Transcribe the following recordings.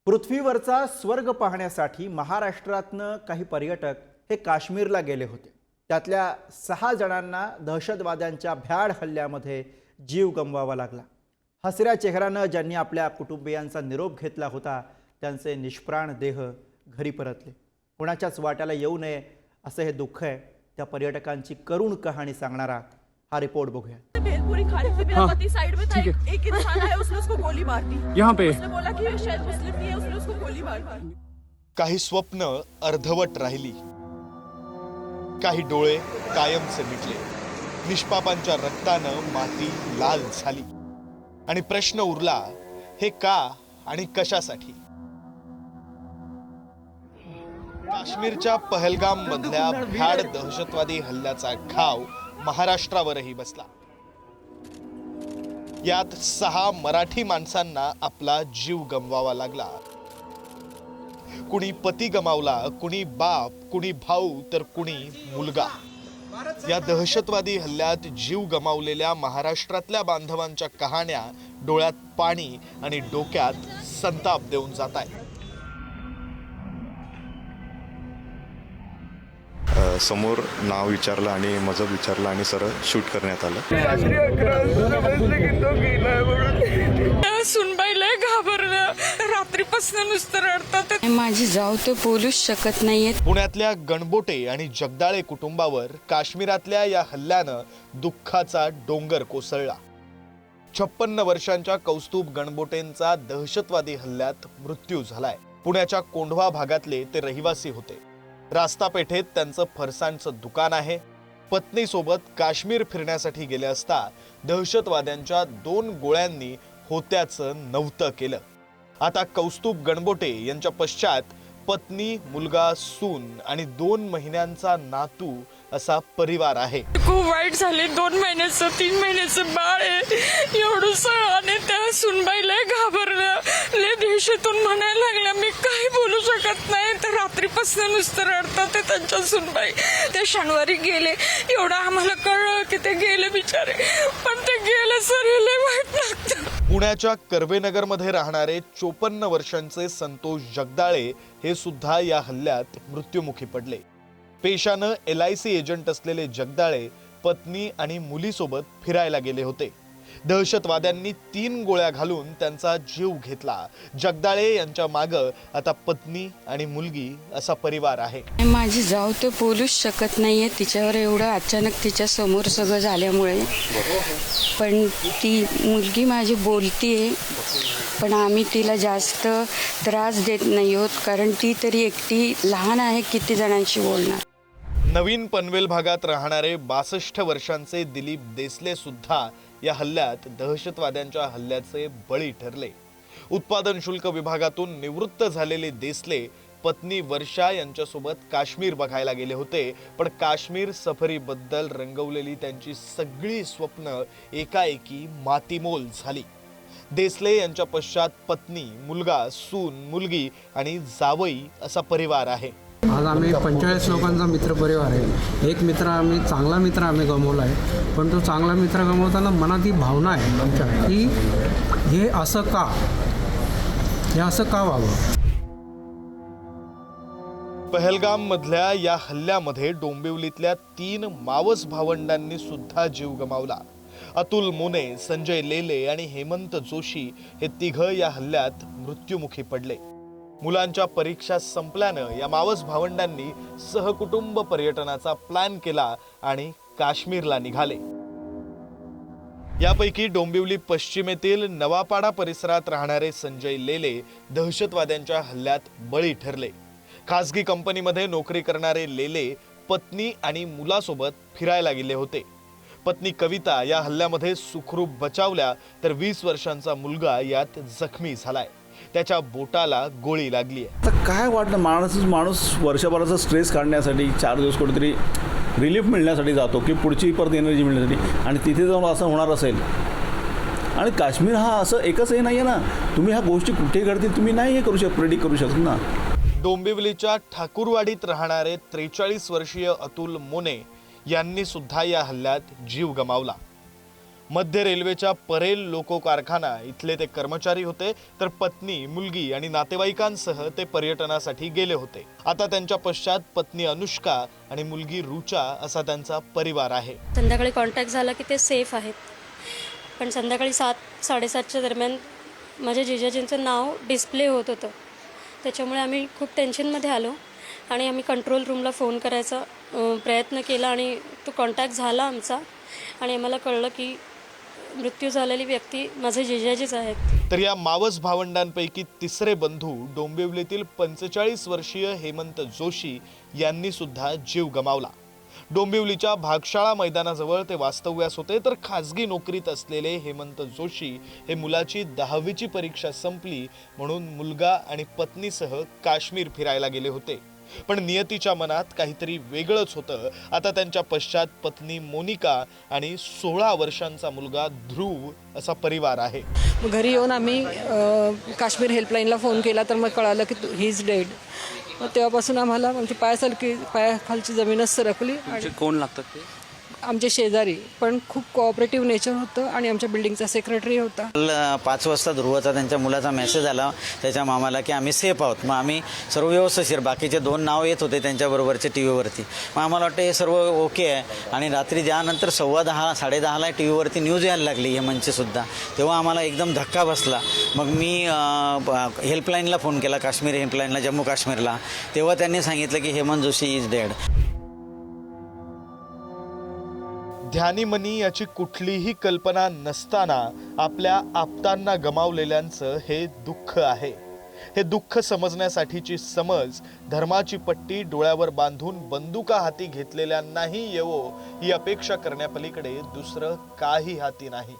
पृथ्वीवरचा स्वर्ग पाहण्यासाठी महाराष्ट्रातनं काही पर्यटक हे काश्मीरला गेले होते। त्यातल्या 6 जणांना दहशतवाद्यांच्या भ्याड हल्ल्यामध्ये जीव गमवावा लागला। हसऱ्या चेहऱ्यानं ज्यांनी आपल्या कुटुंबियांचा निरोप घेतला होता त्यांचे निष्प्राण देह घरी परतले। कोणाच्याच वाट्याला येऊ नये असं हे दुःख आहे। त्या पर्यटकांची करुण कहाणी सांगणारा हा रिपोर्ट बघूया। भेलपुरी खाने से मेरा पति साइड में था, एक इंसान आया, उसने उसको गोली मार दी। यहाँ पे उसने बोला कि ये शायद मुस्लिम नहीं है, उसने उसको गोली मार दी। काही स्वप्न अर्धवट राहिली, काही डोळे कायमचे मिटले, निष्पापांच्या रक्तानं माती लाल झाली आणि प्रश्न उरला, हे का आणि कशासाठी? काश्मीरच्या पहलगाम मधल्या भ्याड दहशतवादी हल्ल्याचा घाव महाराष्ट्रावरही बसला। यात 6 मराठी माणसांना आपला जीव गमवावा लागला। कुणी पती गमावला, कुणी बाप, कुणी भाऊ, तर कुणी मुलगा। या दहशतवादी हल्ल्यात जीव गमावलेल्या महाराष्ट्रातल्या बांधवांच्या कहाण्या डोळ्यात पाणी आणि डोक्यात संताप देऊन जात आहेत। समोर नाव विचारलं आणि मजब विचारलं आणि सरळ शूट करण्यात आलं। सुनबाईला घाबरलं, रात्रीपासून नुसतं रडतात। माझी जाऊ तर बोलूच शकत नाहीये। पुण्यातल्या गणबोटे आणि जगदाळे कुटुंबावर काश्मीरातल्या या हल्ल्यानं दुःखाचा डोंगर कोसळला। 56 वर्षांच्या कौस्तुभ गणबोटेंचा दहशतवादी हल्ल्यात मृत्यू झालाय। पुण्याच्या कोंढवा भागातले ते रहिवासी होते। रास्ता पेठेत त्यांचं फरसाणचं दुकान आहे। पत्नीसोबत काश्मीर फिरण्यासाठी गेले असता दहशतवाद्यांच्या 2 गोळ्यांनी होत्याचं नव्हतं केलं। आता कौस्तुभ गणबोटे यांच्या पश्चात पत्नी, मुलगा, सून आणि 2 महिन्यांचा नातू असा परिवार आहे। खूप वाईट झाले। 2 महिन्याचं 3 महिन्याचं बाळ आहे, एवढंसं, आणि त्या सुनबाईला घाबरलं, लय देशातून म्हणायला लागल्या, मी काही बोलू शकत नाही। तर रात्रीपासून नुसतं रडतात त्यांच्या सुनबाई। ते शनिवारी गेले, एवढं आम्हाला कळलं की ते गेले बिचारे, पण ते गेले सर, लय वाईट लागतं। पुण्याच्या कर्वेनगरमध्ये राहणारे 54 वर्षांचे संतोष जगदाळे हे सुद्धा या हल्ल्यात मृत्युमुखी पडले। पेशानं LIC एजंट असलेले जगदाळे पत्नी आणि मुलीसोबत फिरायला गेले होते। दहशतवाद्यांनी 3 गोळ्या घालून त्यांचा जीव घेतला। जगदाळे यांच्या मागं आता पत्नी आणि मुलगी असा परिवार आहे। माझी जाऊ तर बोलूच शकत नाहीये, तिच्यावर एवढं अचानक तिच्या समोर सगळं झाल्यामुळे। पण ती मुलगी माझी बोलतीये, पण आम्ही तिला जास्त त्रास देत नाही आहोत, कारण ती तरी एकटी लहान आहे, किती जणांशी बोलणार। नवीन पनवेल भागात राहणारे 62 वर्षांचे दिलीप देसले सुद्धा या हल्ल्यात दहशतवाद्यांच्या हल्ल्याचे बळी ठरले। उत्पादन शुल्क विभागातून निवृत्त झालेले देसले पत्नी वर्षा यांच्यासोबत काश्मीर बघायला गेले होते, पण काश्मीर सफरीबद्दल रंगवलेली त्यांची सगळी स्वप्न एकाएकी मातीमोल झाली। देसले यांच्या पश्चात पत्नी, मुलगा, सून, मुलगी आणि जावई असा परिवार आहे। आज आम्ही 45 लोकांचा मित्र परिवार आहे। एक चांगला मित्र आम्ही गमावला आहे, पण तो चांगला मित्र गमावताना मनात ही भावना आहे आमच्या की हे असं का, हे असं का व्हावं। पहलगाम मधल्या या हल्ल्यामध्ये डोंबिवलीतल्या 3 मावस भावंडांनी सुद्धा जीव गमावला। अतुल मोने, संजय लेले आणि हेमंत जोशी हे 3 या हल्ल्यात मृत्युमुखी पडले। मुलांच्या परीक्षा संपल्यानं या मावस भावंडांनी सहकुटुंब पर्यटनाचा प्लॅन केला आणि काश्मीरला निघाले। यापैकी डोंबिवली पश्चिमेतील नवापाडा परिसरात राहणारे संजय लेले दहशतवाद्यांच्या हल्ल्यात बळी ठरले। खासगी कंपनीमध्ये नोकरी करणारे लेले पत्नी आणि मुलासोबत फिरायला गेले होते। पत्नी कविता या हल्ल्यामध्ये सुखरूप बचावल्या, तर 20 वर्षांचा मुलगा यात जखमी झालाय। त्याच्या बोटाला गोळी लागली आहे। तर काय वाटतं, माणूस वर्षभराचा स्ट्रेस काढण्यासाठी 4 दिवस कुठेतरी रिलीफ मिळण्यासाठी जातो की पुढची परत एनर्जी मिळण्यासाठी, आणि तिथे जाऊन असं होणार असेल। आणि काश्मीर हा असं एकच हे नाही आहे ना, तुम्ही ह्या गोष्टी कुठे घडतील तुम्ही नाही हे करू शकत, प्रेडिक्ट करू शकत ना। डोंबिवलीच्या ठाकूरवाडीत राहणारे 43 वर्षीय अतुल मोने यांनी सुद्धा या हल्ल्यात जीव गमावला। मध्य रेल्वेच्या परेल लोको कारखाना इथले ते कर्मचारी होते, तर पत्नी, मुलगी आणि नातेवाईकांसह ते पर्यटनासाठी गेले होते. आता त्यांच्या पश्चात पत्नी अनुष्का आणि मुलगी रुचा असा त्यांचा परिवार आहे. संध्याकाळी कॉन्टॅक्ट झाला की ते सेफ आहेत, पण संध्याकाळी 7-7:30च्या दरम्यान माझ्या जिजाजींचं नाव डिस्प्ले होत होतं. त्याच्यामुळे आम्ही खूप टेन्शनमध्ये आलो आणि आम्ही कंट्रोल रूमला फोन करायचा प्रयत्न केला आणि तो कॉन्टॅक्ट झाला आमचा आणि आम्हाला कळलं की मृत्यू झालेली व्यक्ती माझे जिजाजीच आहेत. तर या मावस भावंडांपैकी तिसरे बंधू डोंबिवलीतील 45 वर्षीय हेमंत जोशी यांनी सुद्धा जीव गमावला. डोंबिवलीच्या भागशाळा मैदानाजवळ ते वास्तव्यास होते, तर खाजगी नोकरीत असलेले हेमंत जोशी हे मुलाची 10वीची परीक्षा संपली म्हणून मुलगा आणि पत्नीसह काश्मीर फिरायला गेले होते. पण नियतीच्या मनात काहीतरी वेगळंच होतं. आता त्यांच्या पश्चात पत्नी मोनिका आणि 16 वर्षांचा मुलगा ध्रुव असा परिवार आहे. घरी येऊन आम्ही काश्मीर हेल्पलाईनला फोन केला तर मग कळालं की ही इज डेड. मग तेव्हापासून आम्हाला म्हणजे पायाखालची जमीनच सरकली. आणि कोण लागतात ते? आमचे शेजारी, पण खूप कोऑपरेटिव्ह नेचर होतं आणि आमच्या बिल्डिंगचा सेक्रेटरी होता. 5 वाजता ध्रुवाचा त्यांच्या मुलाचा मेसेज आला त्याच्या मामाला की आम्ही सेफ आहोत. मग आम्ही सर्व व्यवस्थिशीर, बाकीचे 2 नाव येत होते त्यांच्याबरोबरचे टी व्हीवरती. मग आम्हाला वाटतं हे सर्व ओके आहे. आणि रात्री त्यानंतर 10:15 10:30ला टी व्हीवरती न्यूज यायला लागली हेमंतची सुद्धा. तेव्हा आम्हाला एकदम धक्का बसला. मग मी हेल्पलाईनला फोन केला, काश्मीर हेल्पलाईनला, जम्मू काश्मीरला. तेव्हा त्यांनी सांगितलं की हेमंत जोशी इज डेड. ध्यानीमनी याची कुठलीही कल्पना नसताना आपल्या आप्तांना गमावलेल्यांचं हे दुःख आहे. हे दुःख समजण्यासाठीची समज धर्माची पट्टी डोळ्यावर बांधून बंदुका हाती घेतलेल्यांनाही येवो ही अपेक्षा करण्यापलीकडे दुसरं काही हाती नाही.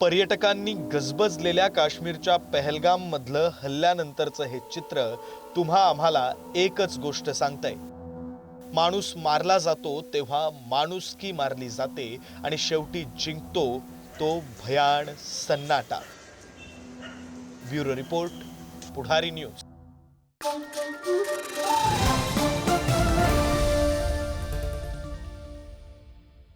पर्यटकांनी गजबजलेल्या काश्मीरच्या पहलगाम मधलं हल्ल्यानंतरचं हे चित्र तुम्हा आम्हाला एकच गोष्ट सांगतंय. माणूस मारला जातो तेव्हा माणुसकी मारली जाते आणि शेवटी जिंकतो तो भयान सन्नाटा. ब्युरो रिपोर्ट, पुढारी न्यूज.